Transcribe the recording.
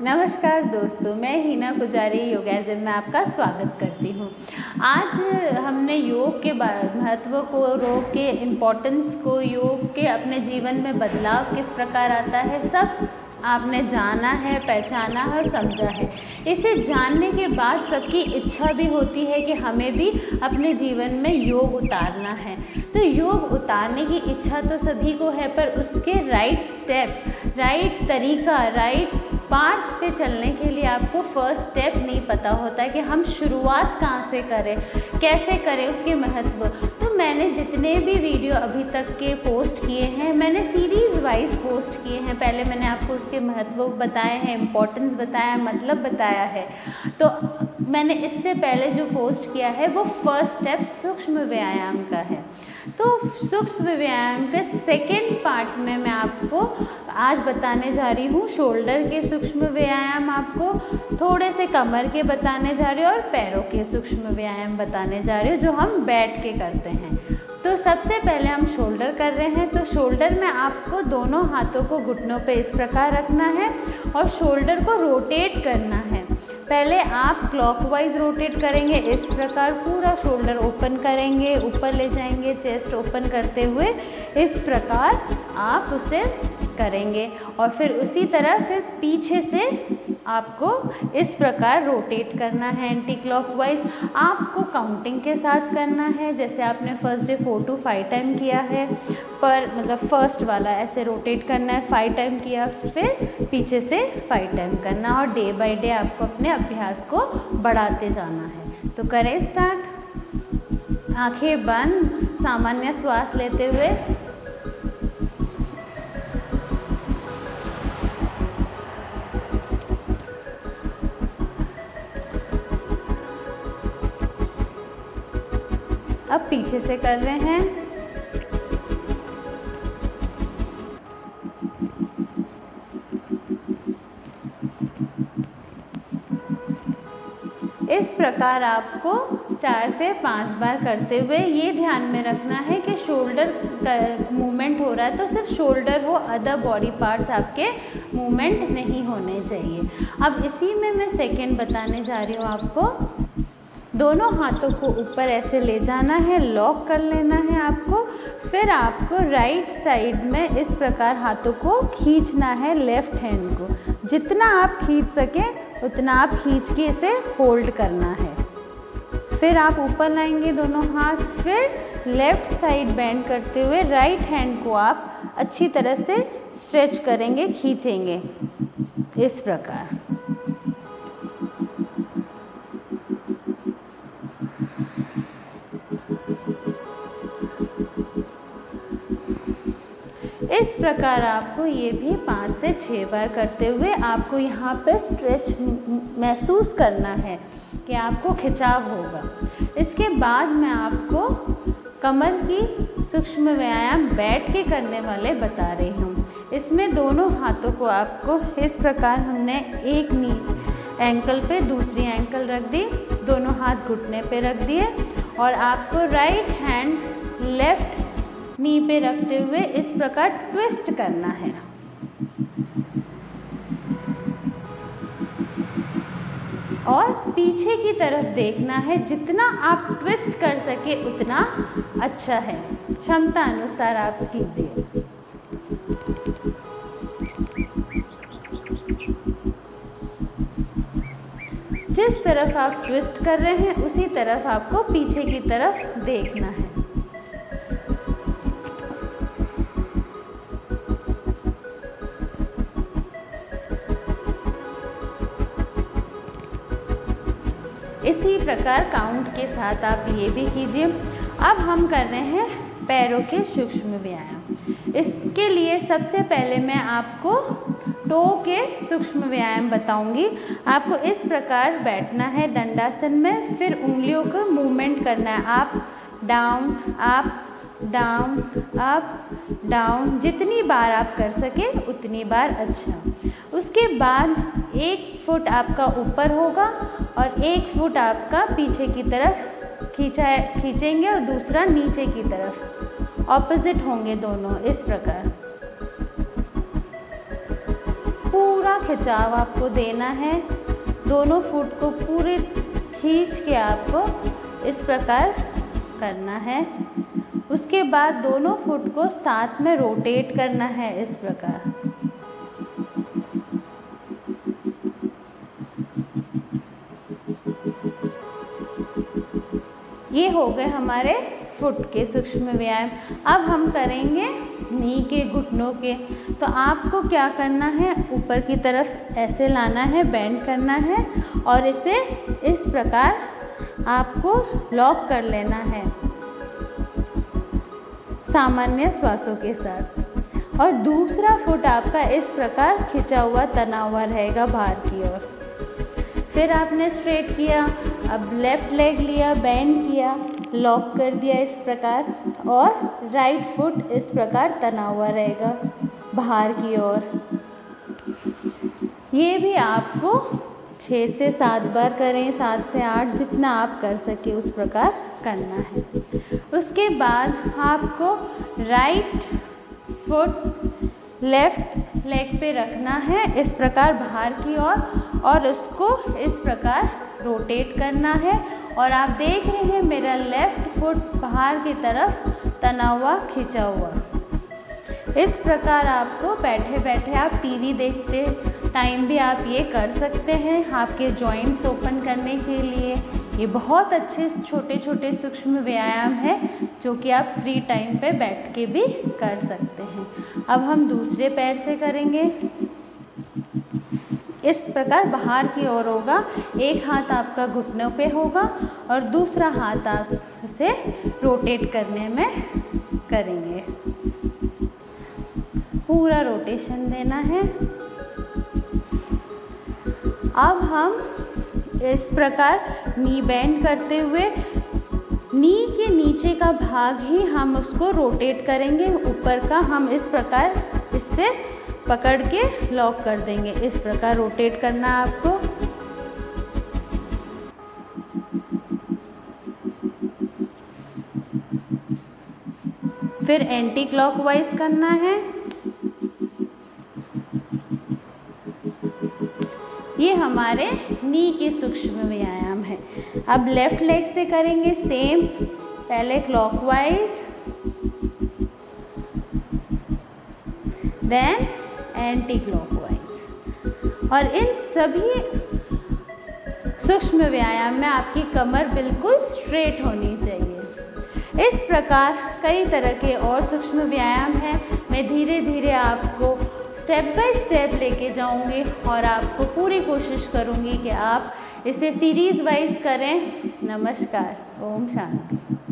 नमस्कार दोस्तों, मैं हीना पुजारी योगाज़िम में आपका स्वागत करती हूँ। आज हमने योग के महत्व को, योग के इम्पोर्टेंस को, योग के अपने जीवन में बदलाव किस प्रकार आता है, सब आपने जाना है, पहचाना है और समझा है। इसे जानने के बाद सबकी इच्छा भी होती है कि हमें भी अपने जीवन में योग उतारना है। तो योग उतारने की इच्छा तो सभी को है, पर उसके राइट स्टेप, राइट तरीका, राइट पाथ पे चलने के लिए आपको फर्स्ट स्टेप नहीं पता होता है कि हम शुरुआत कहाँ से करें, कैसे करें, उसके महत्व। तो मैंने जितने भी वीडियो अभी तक के पोस्ट किए हैं, मैंने सीरीज़ वाइज पोस्ट किए हैं। पहले मैंने आपको उसके महत्व बताए हैं, इम्पोर्टेंस बताया, मतलब बताया है। तो मैंने इससे पहले जो पोस्ट किया है वो फर्स्ट स्टेप सूक्ष्म व्यायाम का है। तो सूक्ष्म व्यायाम के सेकेंड पार्ट में मैं आपको आज बताने जा रही हूँ शोल्डर के सूक्ष्म व्यायाम, आपको थोड़े से कमर के बताने जा रही हूँ और पैरों के सूक्ष्म व्यायाम बताने जा रही हूँ जो हम बैठ के करते हैं। तो सबसे पहले हम शोल्डर कर रहे हैं। तो शोल्डर में आपको दोनों हाथों को घुटनों पे इस प्रकार रखना है और शोल्डर को रोटेट करना है। पहले आप क्लॉकवाइज रोटेट करेंगे, इस प्रकार पूरा शोल्डर ओपन करेंगे, ऊपर ले जाएंगे, चेस्ट ओपन करते हुए इस प्रकार आप उसे करेंगे। और फिर उसी तरह फिर पीछे से आपको इस प्रकार रोटेट करना है एंटी क्लॉकवाइज। आपको काउंटिंग के साथ करना है, जैसे आपने फर्स्ट डे 4 to 5 टाइम किया है, पर मतलब फर्स्ट वाला ऐसे रोटेट करना है, 5 टाइम किया, फिर पीछे से 5 टाइम करना, और डे बाय डे आपको अपने अभ्यास को बढ़ाते जाना है। तो करें स्टार्ट। आंखें बंद, सामान्य श्वास लेते हुए अब पीछे से कर रहे हैं। इस प्रकार आपको 4 से 5 बार करते हुए ये ध्यान में रखना है कि शोल्डर का मूवमेंट हो रहा है तो सिर्फ शोल्डर हो, अदर बॉडी पार्ट्स आपके मूवमेंट नहीं होने चाहिए। अब इसी में मैं सेकंड बताने जा रही हूँ आपको। दोनों हाथों को ऊपर ऐसे ले जाना है, लॉक कर लेना है आपको। फिर आपको राइट साइड में इस प्रकार हाथों को खींचना है, लेफ्ट हैंड को जितना आप खींच सकें उतना आप खींच के इसे होल्ड करना है। फिर आप ऊपर लाएंगे दोनों हाथ, फिर लेफ्ट साइड बेंड करते हुए राइट हैंड को आप अच्छी तरह से स्ट्रेच करेंगे, खींचेंगे इस प्रकार। इस प्रकार आपको ये भी 5 से 6 बार करते हुए आपको यहाँ पे स्ट्रेच महसूस करना है कि आपको खिंचाव होगा। इसके बाद मैं आपको कमर की सूक्ष्म व्यायाम बैठ के करने वाले बता रही हूँ। इसमें दोनों हाथों को आपको इस प्रकार, हमने एक नी एंकल पे दूसरी एंकल रख दी, दोनों हाथ घुटने पे रख दिए और आपको राइट हैंड लेफ्ट नी पे रखते हुए इस प्रकार ट्विस्ट करना है। और पीछे की तरफ देखना है, जितना आप ट्विस्ट कर सके उतना अच्छा है, क्षमता अनुसार आप कीजिए। जिस तरफ आप ट्विस्ट कर रहे हैं उसी तरफ आपको पीछे की तरफ देखना है। इसी प्रकार काउंट के साथ आप ये भी कीजिए। अब हम कर रहे हैं पैरों के सूक्ष्म व्यायाम। इसके लिए सबसे पहले मैं आपको टो के सूक्ष्म व्यायाम बताऊंगी। आपको इस प्रकार बैठना है दंडासन में, फिर उंगलियों को मूवमेंट करना है, up down up down up down. जितनी बार आप कर सके उतनी बार अच्छा। उसके बाद 1 फुट आपका ऊपर होगा और 1 फुट आपका पीछे की तरफ खींचेंगे और दूसरा नीचे की तरफ, ऑपोजिट होंगे दोनों इस प्रकार। पूरा पूरा खिंचाव आपको देना है। दोनों फुट को पूरे खींच के आपको इस प्रकार करना है। उसके बाद दोनों फुट को साथ में रोटेट करना है इस प्रकार। ये हो गए हमारे फुट के सूक्ष्म व्यायाम। अब हम करेंगे नी के, घुटनों के। तो आपको क्या करना है, ऊपर की तरफ ऐसे लाना है, बेंड करना है और इसे इस प्रकार आपको लॉक कर लेना है सामान्य श्वासों के साथ। और दूसरा फुट आपका इस प्रकार खिंचा हुआ, तना हुआ रहेगा बाहर की ओर। फिर आपने स्ट्रेट किया, अब लेफ्ट लेग लिया, बेंड किया, लॉक कर दिया इस प्रकार, और राइट फुट इस प्रकार तना हुआ रहेगा बाहर की ओर। ये भी आपको 6 से 7 बार करें, 7 से 8, जितना आप कर सके उस प्रकार करना है। उसके बाद आपको राइट फुट लेफ्ट लेग पे रखना है इस प्रकार बाहर की ओर, और उसको इस प्रकार रोटेट करना है। और आप देख रहे हैं मेरा लेफ्ट फुट बाहर की तरफ तना हुआ, खिंचा हुआ। इस प्रकार आपको बैठे बैठे, आप टीवी देखते टाइम भी आप ये कर सकते हैं, आपके जॉइंट्स ओपन करने के लिए। ये बहुत अच्छे छोटे छोटे सूक्ष्म व्यायाम है जो कि आप फ्री टाइम पे बैठ के भी कर सकते हैं। अब हम दूसरे पैर से करेंगे। इस प्रकार बाहर की ओर होगा, एक हाथ आपका घुटनों पे होगा और दूसरा हाथ आप उसे रोटेट करने में करेंगे। पूरा रोटेशन देना है। अब हम इस प्रकार नी बेंड करते हुए नी के नीचे का भाग ही हम उसको रोटेट करेंगे, ऊपर का हम इस प्रकार इससे पकड़ के लॉक कर देंगे। इस प्रकार रोटेट करना आपको। फिर एंटी क्लॉकवाइज करना है। ये हमारे नी के सूक्ष्म व्यायाम है। अब लेफ्ट लेग से करेंगे सेम, पहले क्लॉकवाइज, देन एंटी क्लॉकवाइज। और इन सभी सूक्ष्म व्यायाम में आपकी कमर बिल्कुल स्ट्रेट होनी चाहिए। इस प्रकार कई तरह के और सूक्ष्म व्यायाम हैं। मैं धीरे धीरे आपको स्टेप बाय स्टेप लेके जाऊंगी और आपको पूरी कोशिश करूंगी कि आप इसे सीरीज वाइज करें। नमस्कार, ओम शांति।